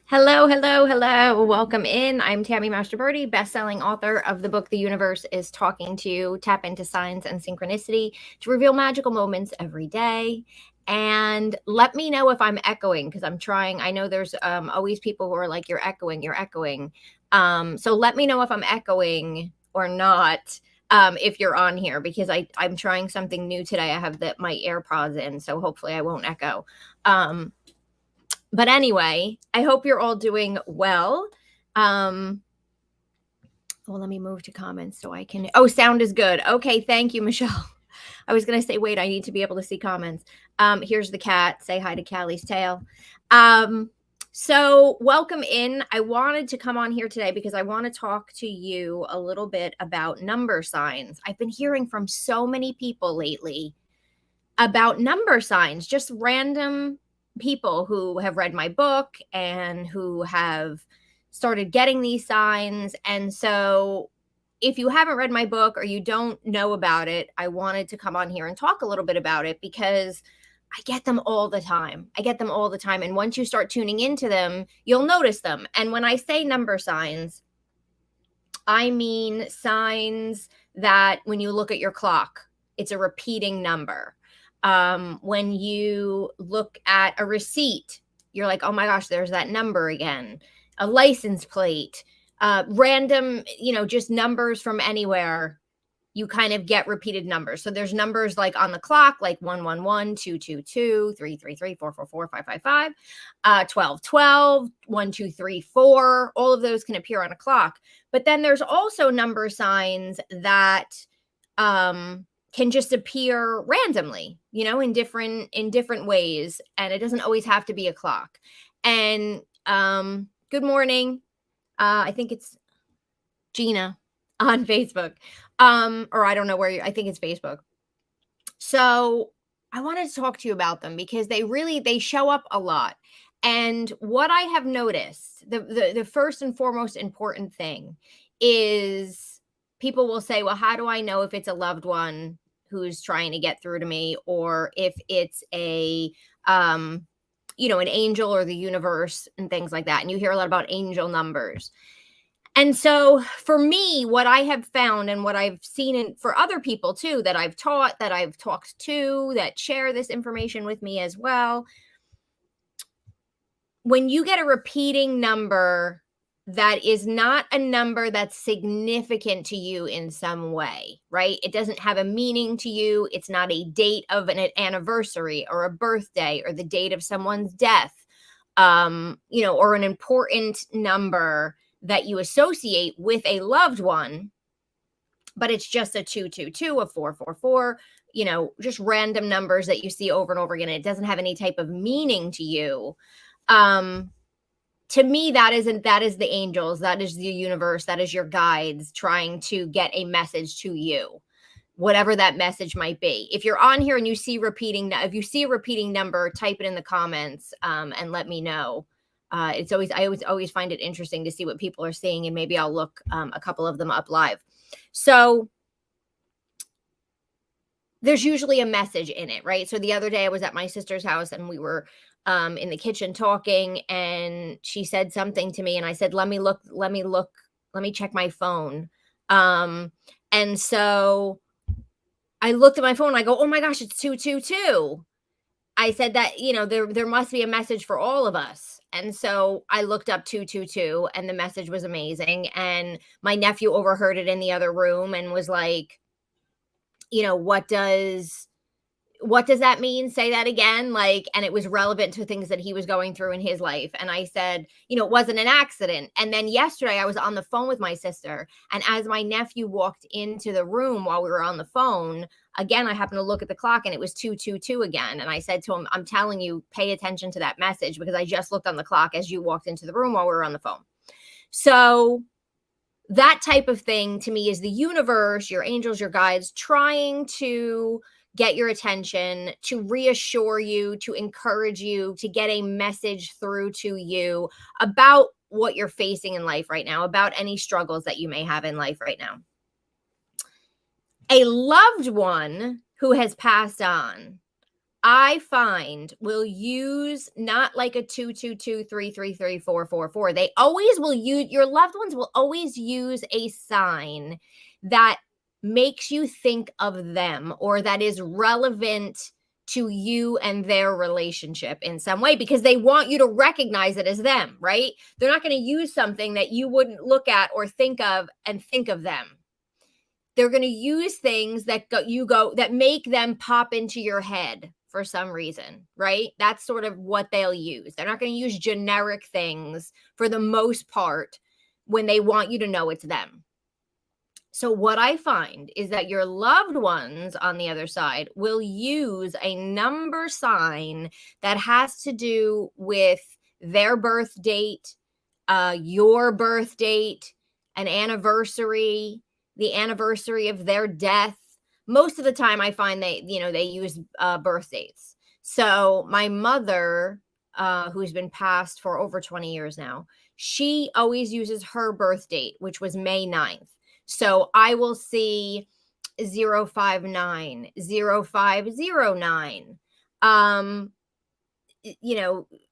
Hello, hello, hello. Welcome in. I'm Tammy Mastroberti, best-selling author of the book The Universe is Talking to You. Tap into signs and synchronicity to reveal magical moments every day. And let me know if I'm echoing because I'm trying. I know there's always people who are like, you're echoing, you're echoing. So let me know if I'm echoing or not. If you're on here, because I'm trying something new today. I have my AirPods in, so hopefully I won't echo. But anyway, I hope you're all doing well. Well, let me move to comments so I can. Oh, sound is good. Okay, thank you, Michelle. I was gonna say, wait, I need to be able to see comments. Here's the cat. Say hi to Callie's tail. So welcome in. I wanted to come on here today because I want to talk to you a little bit about number signs. I've been hearing from so many people lately about number signs, just random people who have read my book and who have started getting these signs. And so, if you haven't read my book or you don't know about it, I wanted to come on here and talk a little bit about it because I get them all the time. I get them all the time. And once you start tuning into them, you'll notice them. And when I say number signs, I mean signs that when you look at your clock, it's a repeating number. When you look at a receipt, you're like, oh my gosh, there's that number again. A license plate, random, just numbers from anywhere. You kind of get repeated numbers. So there's numbers like on the clock, like 111, 222, 333, 444, 555, 1212, 1234. All of those can appear on a clock. But then there's also number signs that can just appear randomly, in different ways, and it doesn't always have to be a clock. And good morning. I think it's Gina on Facebook. Or I don't know where I think it's Facebook. So I wanted to talk to you about them because they show up a lot. And what I have noticed, the first and foremost important thing is people will say, well, how do I know if it's a loved one who's trying to get through to me, or if it's an angel or the universe and things like that? And you hear a lot about angel numbers. And so for me, what I have found and what I've seen for other people too, that I've taught, that I've talked to, that share this information with me as well, when you get a repeating number that is not a number that's significant to you in some way, right? It doesn't have a meaning to you. It's not a date of an anniversary or a birthday or the date of someone's death, or an important number that you associate with a loved one, but it's just a 222, a 444, just random numbers that you see over and over again. It doesn't have any type of meaning to you. To me, that is the angels, that is the universe, that is your guides trying to get a message to you, whatever that message might be. If you're on here and if you see a repeating number, type it in the comments and let me know. I always find it interesting to see what people are seeing, and maybe I'll look a couple of them up live. So there's usually a message in it, right? So the other day I was at my sister's house and we were in the kitchen talking, and she said something to me, and I said, let me check my phone. And so I looked at my phone and I go, oh my gosh, it's 222. I said that, there must be a message for all of us. And so I looked up 222 and the message was amazing. And my nephew overheard it in the other room and was like, what does that mean? Say that again. And it was relevant to things that he was going through in his life. And I said, it wasn't an accident. And then yesterday I was on the phone with my sister. And as my nephew walked into the room while we were on the phone, again, I happened to look at the clock and it was 222 again. And I said to him, I'm telling you, pay attention to that message, because I just looked on the clock as you walked into the room while we were on the phone. So that type of thing to me is the universe, your angels, your guides, trying to get your attention, to reassure you, to encourage you, to get a message through to you about what you're facing in life right now, about any struggles that you may have in life right now. A loved one who has passed on, I find will use not like a 222 333 444. They always will use, your loved ones will always use a sign that makes you think of them or that is relevant to you and their relationship in some way, because they want you to recognize it as them, right? They're not going to use something that you wouldn't look at or think of and think of them. They're going to use things that that make them pop into your head for some reason, right? That's sort of what they'll use. They're not going to use generic things for the most part when they want you to know it's them. So what I find is that your loved ones on the other side will use a number sign that has to do with their birth date, your birth date, an anniversary, the anniversary of their death. Most of the time I find they use birth dates. So my mother, who's been passed for over 20 years now, she always uses her birth date, which was May 9th. So I will see 059, 0509,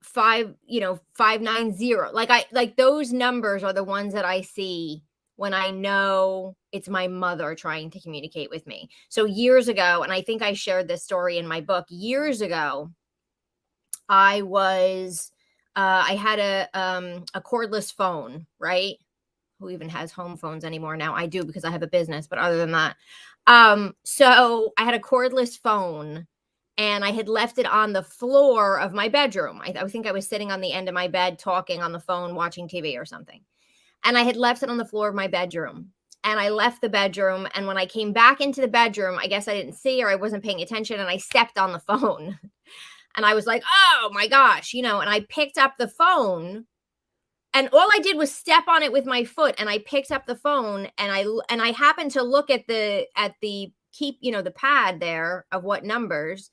590. Like those numbers are the ones that I see when I know it's my mother trying to communicate with me. So years ago, and I think I shared this story in my book, years ago, I had a cordless phone, right? Who even has home phones anymore now? I do, because I have a business, but other than that, so I had a cordless phone and I had left it on the floor of my bedroom. I think I was sitting on the end of my bed talking on the phone, watching TV or something. And I had left it on the floor of my bedroom. And I left the bedroom. And when I came back into the bedroom, I guess I didn't see, or I wasn't paying attention, and I stepped on the phone. And I was like, oh my gosh, and I picked up the phone. And all I did was step on it with my foot, and I picked up the phone, and I happened to look at the the pad there of what numbers,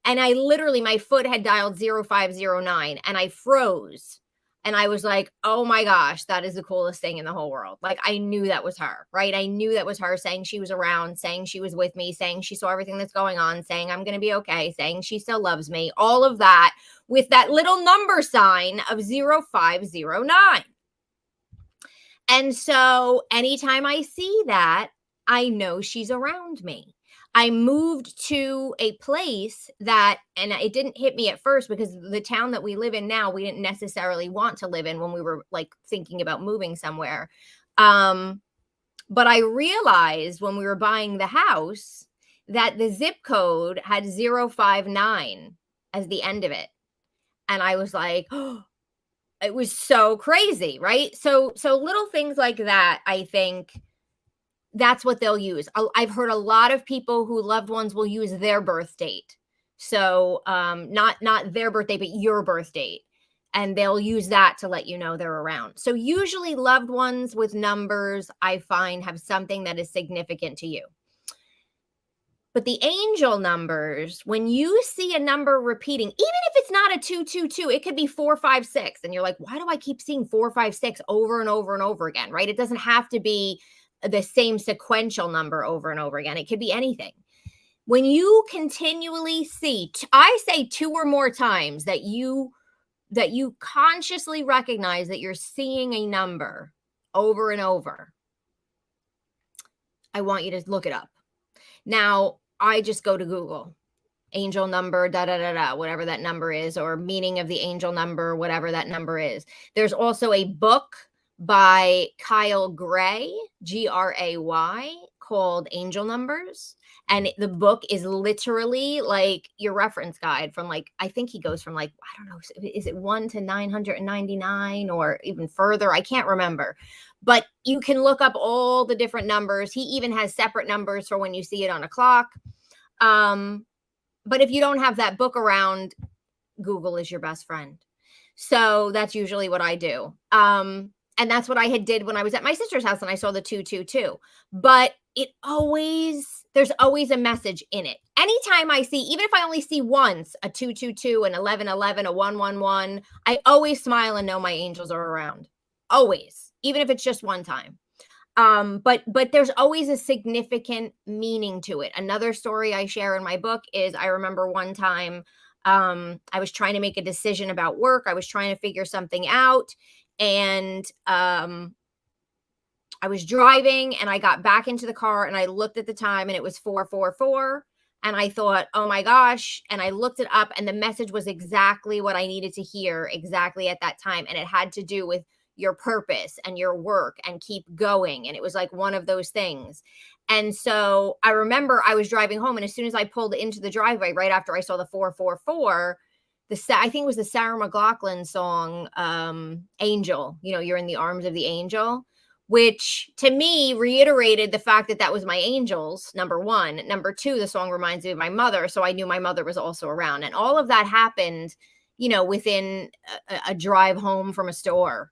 and I literally, my foot had dialed 0509, and I froze. And I was like, oh my gosh, that is the coolest thing in the whole world. Like, I knew that was her, right? I knew that was her saying she was around, saying she was with me, saying she saw everything that's going on, saying I'm going to be okay, saying she still loves me, all of that with that little number sign of 0509. And so anytime I see that, I know she's around me. I moved to a place that, and it didn't hit me at first, because the town that we live in now, we didn't necessarily want to live in when we were like thinking about moving somewhere. But I realized when we were buying the house that the zip code had 059 as the end of it. And I was like, oh, it was so crazy, right? So little things like that, I think that's what they'll use. I've heard a lot of people who loved ones will use their birth date. So not their birthday, but your birth date. And they'll use that to let you know they're around. So usually loved ones with numbers, I find, have something that is significant to you. But the angel numbers, when you see a number repeating, even if it's not a 222, it could be 456. And you're like, why do I keep seeing 456 over and over and over again, right? It doesn't have to be the same sequential number over and over again. It could be anything. When you continually see, I say 2 or more times that you consciously recognize that you're seeing a number over and over, I want you to look it up. Now, I just go to Google, angel number, whatever that number is, or meaning of the angel number, whatever that number is. There's also a book by Kyle Gray, Gray, called Angel Numbers. And the book is literally like your reference guide from, like, I think he goes from, like, I don't know, is it 1 to 999 or even further? I can't remember. But you can look up all the different numbers. He even has separate numbers for when you see it on a clock. But if you don't have that book around, Google is your best friend. So that's usually what I do. And that's what I had did when I was at my sister's house and I saw the 222. But there's always a message in it. Anytime I see, even if I only see once, a 222, an 1111, a 111, I always smile and know my angels are around. Always. Even if it's just one time. But there's always a significant meaning to it. Another story I share in my book is I remember one time I was trying to make a decision about work. I was trying to figure something out, and I was driving and I got back into the car and I looked at the time and it was 444. And I thought, oh my gosh. And I looked it up and the message was exactly what I needed to hear exactly at that time. And it had to do with your purpose and your work and keep going. And it was like one of those things. And so I remember I was driving home, and as soon as I pulled into the driveway, right after I saw the 444, I think it was the Sarah McLachlan song, Angel, you're in the arms of the angel, which to me reiterated the fact that that was my angels, number one. Number two, the song reminds me of my mother. So I knew my mother was also around. And all of that happened, within a drive home from a store,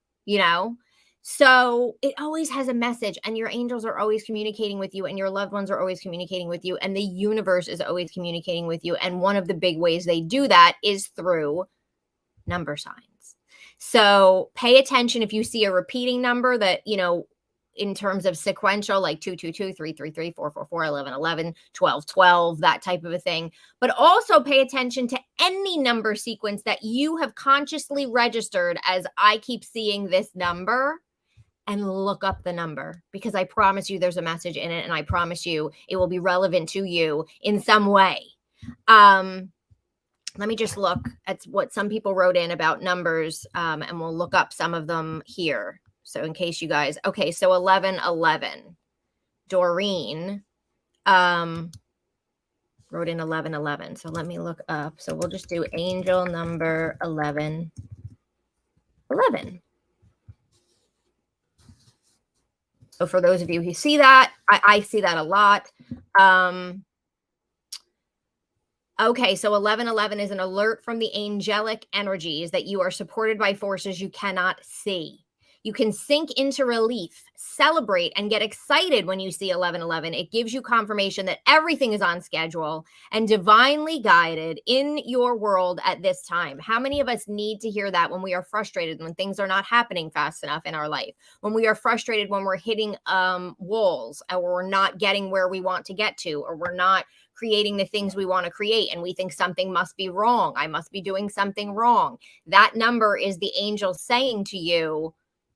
So it always has a message, and your angels are always communicating with you, and your loved ones are always communicating with you, and the universe is always communicating with you. And one of the big ways they do that is through number signs. So pay attention if you see a repeating number that, in terms of sequential, like 222, 333, 444, 1111, 1212, that type of a thing. But also pay attention to any number sequence that you have consciously registered as I keep seeing this number, and look up the number, because I promise you there's a message in it, and I promise you it will be relevant to you in some way. Let me just look at what some people wrote in about numbers, and we'll look up some of them here. So in case you guys, okay, so 1111. Doreen wrote in 1111. So let me look up. So we'll just do angel number 1111. So for those of you who see that, I see that a lot. Okay, so 1111 is an alert from the angelic energies that you are supported by forces you cannot see. You can sink into relief, celebrate, and get excited when you see 1111. It gives you confirmation that everything is on schedule and divinely guided in your world at this time. How many of us need to hear that when we are frustrated, when things are not happening fast enough in our life, when we are frustrated, when we're hitting walls, or we're not getting where we want to get to, or we're not creating the things we want to create, and we think something must be wrong. I must be doing something wrong. That number is the angel saying to you,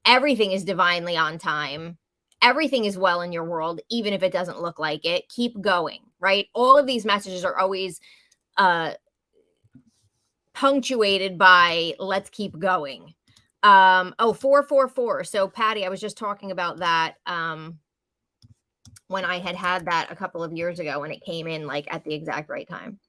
everything is divinely on time. Everything is well in your world, even if it doesn't look like it. Keep going, right? All of these messages are always punctuated by let's keep going. 444. So Patty, I was just talking about that when I had that a couple of years ago, when it came in like at the exact right time.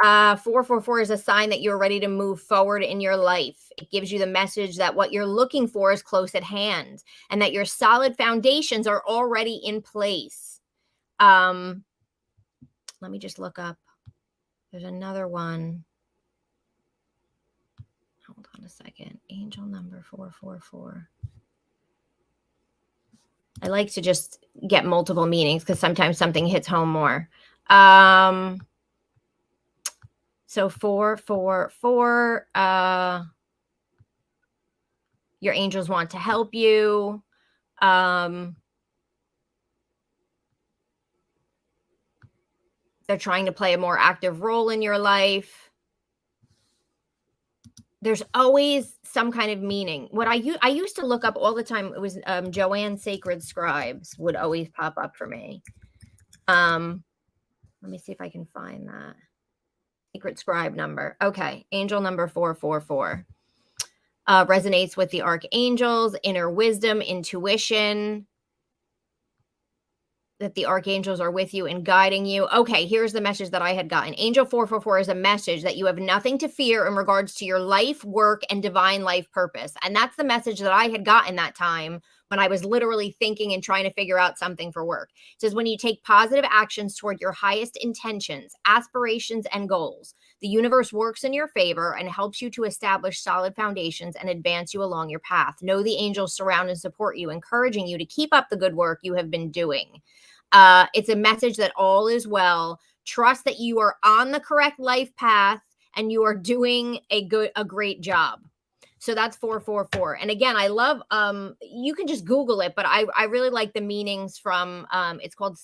444 is a sign that you're ready to move forward in your life. It gives you the message that what you're looking for is close at hand, and that your solid foundations are already in place. Let me just look up. There's another one. Hold on a second. Angel number 444. I like to just get multiple meanings because sometimes something hits home more. So 444, your angels want to help you. They're trying to play a more active role in your life. There's always some kind of meaning. What I used to look up all the time, it was Joanne Sacred Scribes would always pop up for me. Let me see if I can find that. Sacred Scribe number. Okay, angel number 444. Resonates with the archangels, inner wisdom, intuition, that the archangels are with you and guiding you. Okay, here's the message that I had gotten. Angel 444 is a message that you have nothing to fear in regards to your life, work, and divine life purpose. And that's the message that I had gotten that time when I was literally thinking and trying to figure out something for work. It says, when you take positive actions toward your highest intentions, aspirations, and goals, the universe works in your favor and helps you to establish solid foundations and advance you along your path. Know the angels surround and support you, encouraging you to keep up the good work you have been doing. It's a message that all is well. Trust that you are on the correct life path and you are doing a great job. So that's 444. And again, I love, you can just Google it, but I really like the meanings from, it's called,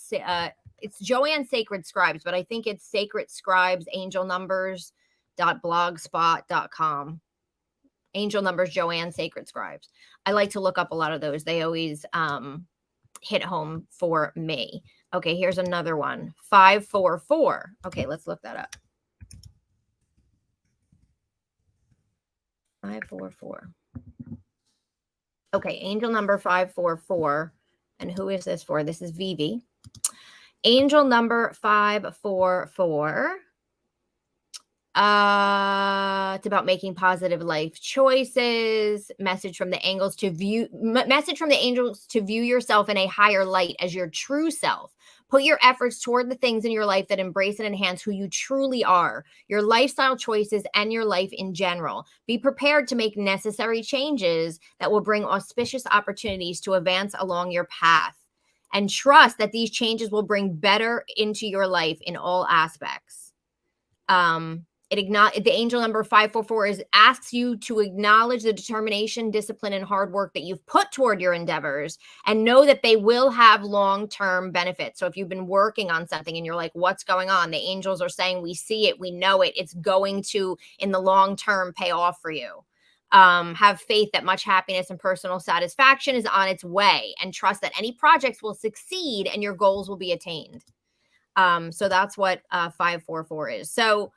it's Joanne Sacred Scribes, but I think it's Sacred Scribes, Angel Numbers.blogspot.com. Angel Numbers, Joanne Sacred Scribes. I like to look up a lot of those. They always hit home for me. Okay, here's another one. 544. Okay, let's look that up. 544. Okay, angel number 544. And who is this for? This is Vivi. Angel number 544. It's about making positive life choices. Message from the angels to view yourself in a higher light as your true self. Put your efforts toward the things in your life that embrace and enhance who you truly are, your lifestyle choices, and your life in general. Be prepared to make necessary changes that will bring auspicious opportunities to advance along your path. And trust that these changes will bring better into your life in all aspects. The angel number 544 asks you to acknowledge the determination, discipline, and hard work that you've put toward your endeavors and know that they will have long-term benefits. So if you've been working on something and you're like, what's going on? The angels are saying, we see it, we know it. It's going to, in the long term, pay off for you. Have faith that much happiness and personal satisfaction is on its way, and trust that any projects will succeed and your goals will be attained. So that's what 544 is. So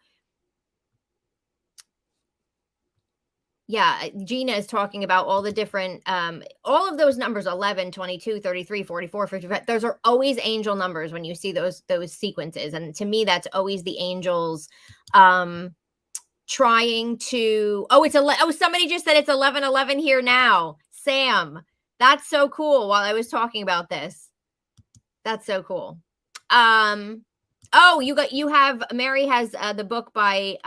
yeah, Gina is talking about all the different, all of those numbers, 11, 22, 33, 44, 55. Those are always angel numbers when you see those sequences. And to me, that's always the angels trying to, somebody just said it's 11:11 here now. Sam, that's so cool while I was talking about this. That's so cool. Mary has the book by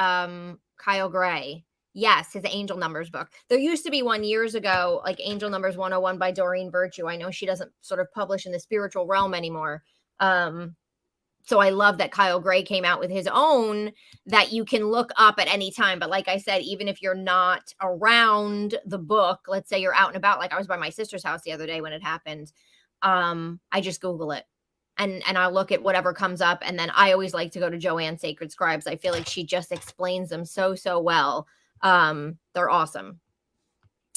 Kyle Gray. Yes, his Angel Numbers book. There used to be one years ago, like Angel Numbers 101 by Doreen Virtue. I know she doesn't sort of publish in the spiritual realm anymore. So I love that Kyle Gray came out with his own that you can look up at any time. But like I said, even if you're not around the book, let's say you're out and about, like I was by my sister's house the other day when it happened, I just Google it. And I'll look at whatever comes up. And then I always like to go to Joanne Sacred Scribes. I feel like she just explains them so well. They're awesome.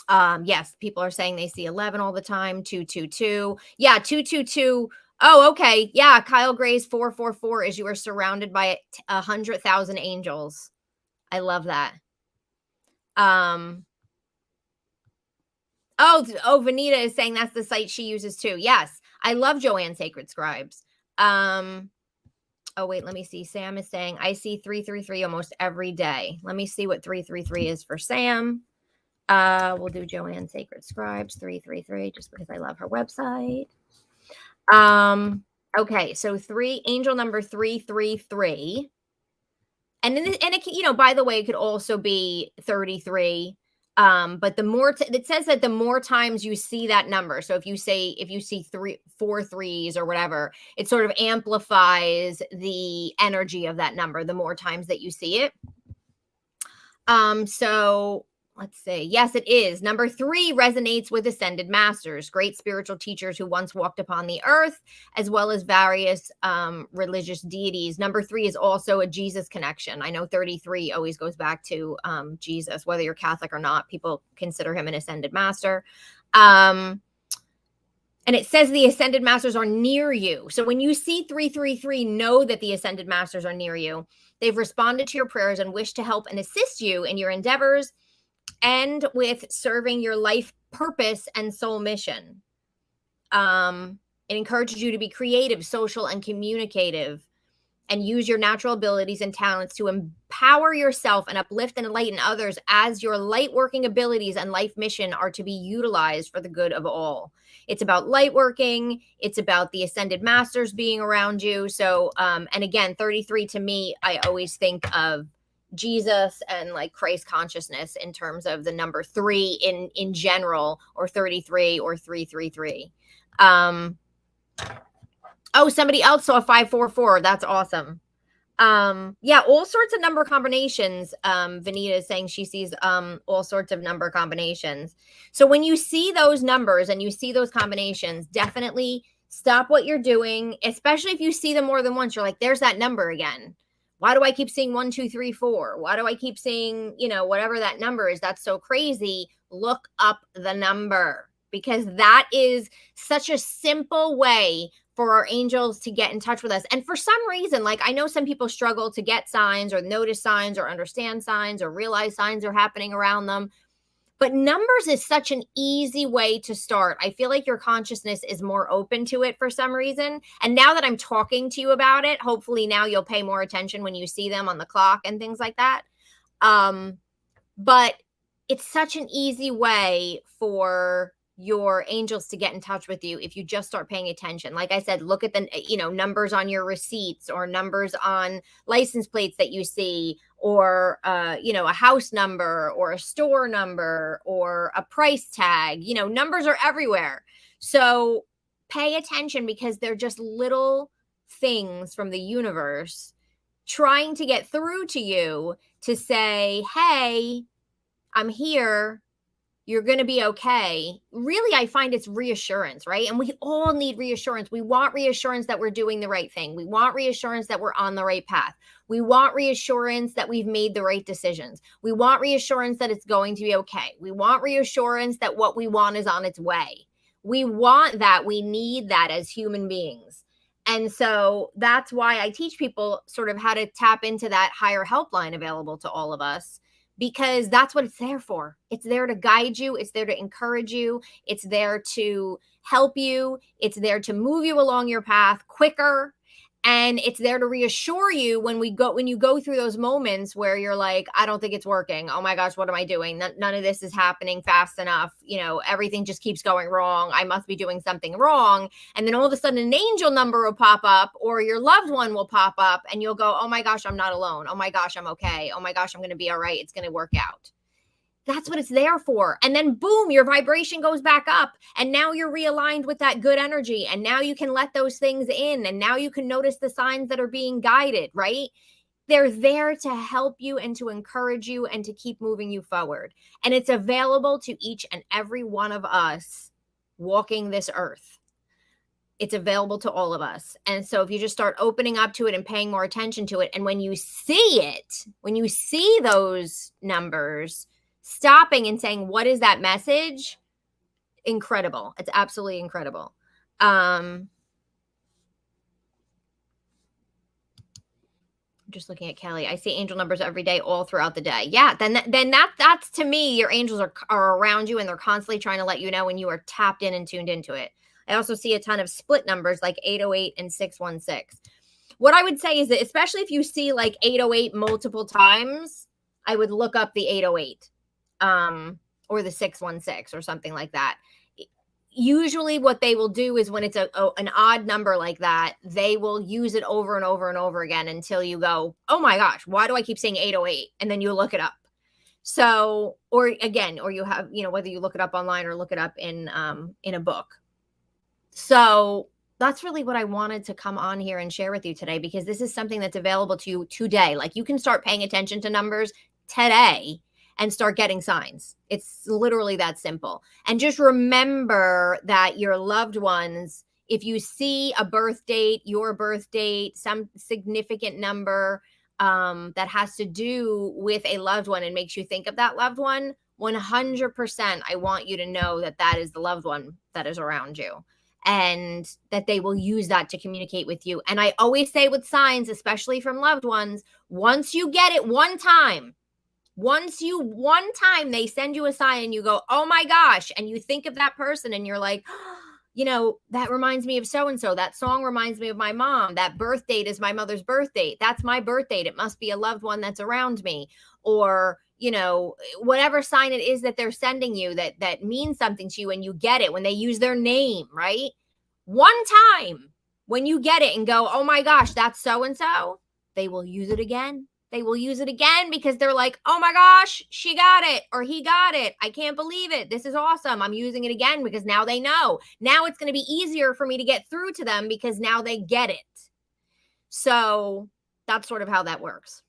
Yes, people are saying they see 11 all the time. 222. Yeah, 222. Oh, okay. Yeah, Kyle Gray's 444 is you are surrounded by 100,000 angels. I love that. Vanita is saying that's the site she uses too. Yes, I love Joanne Sacred Scribes. Oh, wait, let me see. Sam is saying, I see 333 almost every day. Let me see what 333 is for Sam. We'll do Joanne Sacred Scribes 333 just because I love her website. Okay, so angel number 333. And it, by the way, it could also be 33. But the more it says that the more times you see that number, so if you see 4 3s or whatever, it sort of amplifies the energy of that number the more times that you see it. So let's see. Yes, it is. Number 3 resonates with ascended masters, great spiritual teachers who once walked upon the earth, as well as various religious deities. Number 3 is also a Jesus connection. I know 33 always goes back to Jesus, whether you're Catholic or not. People consider him an ascended master. And it says the ascended masters are near you. So when you see 333, know that the ascended masters are near you. They've responded to your prayers and wish to help and assist you in your endeavors and with serving your life purpose and soul mission. It encourages you to be creative, social, and communicative, and use your natural abilities and talents to empower yourself and uplift and enlighten others as your light working abilities and life mission are to be utilized for the good of all. It's about light working. It's about the ascended masters being around you. So, and again, 33 to me, I always think of Jesus and like Christ consciousness in terms of the number 3 in general, or 33 or 333. Somebody else saw 544. That's awesome. Yeah, all sorts of number combinations. Vanita is saying she sees all sorts of number combinations. So when you see those numbers and you see those combinations, definitely stop what you're doing, especially if you see them more than once. You're like, there's that number again. Why do I keep seeing 1, 2, 3, 4? Why do I keep seeing, whatever that number is? That's so crazy. Look up the number, because that is such a simple way for our angels to get in touch with us. And for some reason, like, I know some people struggle to get signs or notice signs or understand signs or realize signs are happening around them. But numbers is such an easy way to start. I feel like your consciousness is more open to it for some reason. And now that I'm talking to you about it, hopefully now you'll pay more attention when you see them on the clock and things like that. But it's such an easy way for your angels to get in touch with you if you just start paying attention. Like I said, look at the numbers on your receipts or numbers on license plates that you see, or a house number or a store number or a price tag. Numbers are everywhere. So pay attention, because they're just little things from the universe trying to get through to you to say, hey, I'm here. You're going to be okay. Really, I find it's reassurance, right? And we all need reassurance. We want reassurance that we're doing the right thing. We want reassurance that we're on the right path. We want reassurance that we've made the right decisions. We want reassurance that it's going to be okay. We want reassurance that what we want is on its way. We want that. We need that as human beings. And so that's why I teach people sort of how to tap into that higher helpline available to all of us, because that's what it's there for. It's there to guide you. It's there to encourage you. It's there to help you. It's there to move you along your path quicker. And it's there to reassure you when you go through those moments where you're like, I don't think it's working. Oh my gosh, what am I doing? None of this is happening fast enough. Everything just keeps going wrong. I must be doing something wrong. And then all of a sudden an angel number will pop up, or your loved one will pop up, and you'll go, oh my gosh, I'm not alone. Oh my gosh, I'm okay. Oh my gosh, I'm going to be all right. It's going to work out. That's what it's there for. And then boom, your vibration goes back up, and now you're realigned with that good energy. And now you can let those things in, and now you can notice the signs that are being guided, right? They're there to help you and to encourage you and to keep moving you forward. And it's available to each and every one of us walking this earth. It's available to all of us. And so if you just start opening up to it and paying more attention to it, and when you see it, when you see those numbers, stopping and saying, what is that message? Incredible. It's absolutely incredible. Just looking at Kelly, I see angel numbers every day, all throughout the day. Yeah, then that's to me, your angels are around you, and they're constantly trying to let you know when you are tapped in and tuned into it. I also see a ton of split numbers like 808 and 616. What I would say is that, especially if you see like 808 multiple times, I would look up the 808. Or the 616 or something like that. Usually what they will do is when it's an odd number like that, they will use it over and over and over again until you go, oh my gosh, why do I keep saying 808? And then you look it up. So, or you have, whether you look it up online or look it up in a book. So that's really what I wanted to come on here and share with you today, because this is something that's available to you today. Like, you can start paying attention to numbers today and start getting signs. It's literally that simple. And just remember that your loved ones, if you see a birth date, your birth date, some significant number that has to do with a loved one and makes you think of that loved one, 100%, I want you to know that that is the loved one that is around you, and that they will use that to communicate with you. And I always say with signs, especially from loved ones, once you get it one time they send you a sign and you go, oh my gosh, and you think of that person and you're like, that reminds me of so-and-so. That song reminds me of my mom. That birth date is my mother's birth date. That's my birth date. It must be a loved one that's around me. Or, whatever sign it is that they're sending you that means something to you, and you get it when they use their name, right? One time when you get it and go, oh my gosh, that's so-and-so, they will use it again. They will use it again, because they're like, oh my gosh, she got it, or he got it. I can't believe it. This is awesome. I'm using it again, because now they know. Now it's going to be easier for me to get through to them, because now they get it. So That's sort of how that works.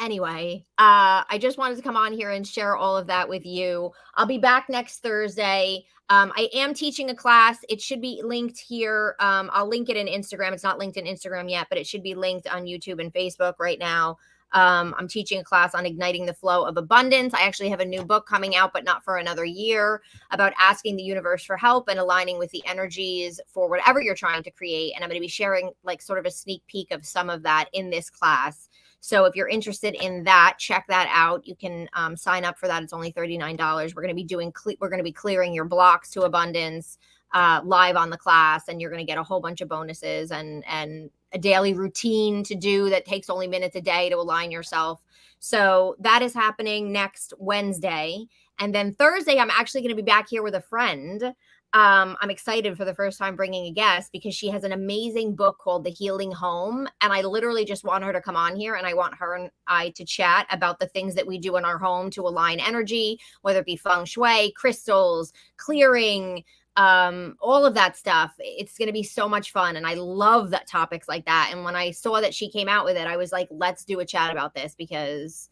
Anyway, I just wanted to come on here and share all of that with you. I'll be back next Thursday. I am teaching a class. It should be linked here. I'll link it in Instagram. It's not linked in Instagram yet, but it should be linked on YouTube and Facebook right now. I'm teaching a class on igniting the flow of abundance. I actually have a new book coming out, but not for another year, about asking the universe for help and aligning with the energies for whatever you're trying to create. And I'm going to be sharing like sort of a sneak peek of some of that in this class. So if you're interested in that, check that out. You can sign up for that. It's only $39. We're going to be clearing your blocks to abundance live on the class, and you're going to get a whole bunch of bonuses and a daily routine to do that takes only minutes a day to align yourself. So that is happening next Wednesday. And then Thursday, I'm actually going to be back here with a friend. I'm excited for the first time bringing a guest because she has an amazing book called The Healing Home. And I literally just want her to come on here, and I want her and I to chat about the things that we do in our home to align energy, whether it be feng shui, crystals, clearing, all of that stuff. It's going to be so much fun. And I love that topics like that. And when I saw that she came out with it, I was like, let's do a chat about this because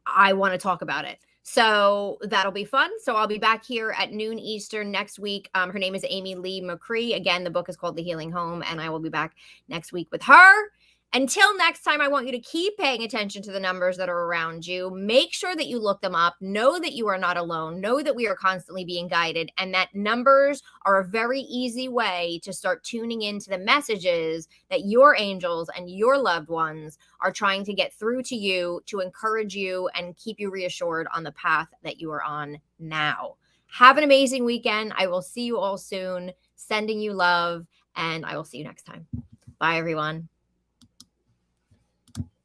I want to talk about it. So that'll be fun. So I'll be back here at noon Eastern next week. Her name is Amy Lee McCree. Again, the book is called The Healing Home, and I will be back next week with her. Until next time, I want you to keep paying attention to the numbers that are around you. Make sure that you look them up. Know that you are not alone. Know that we are constantly being guided, and that numbers are a very easy way to start tuning into the messages that your angels and your loved ones are trying to get through to you to encourage you and keep you reassured on the path that you are on now. Have an amazing weekend. I will see you all soon. Sending you love, and I will see you next time. Bye, everyone.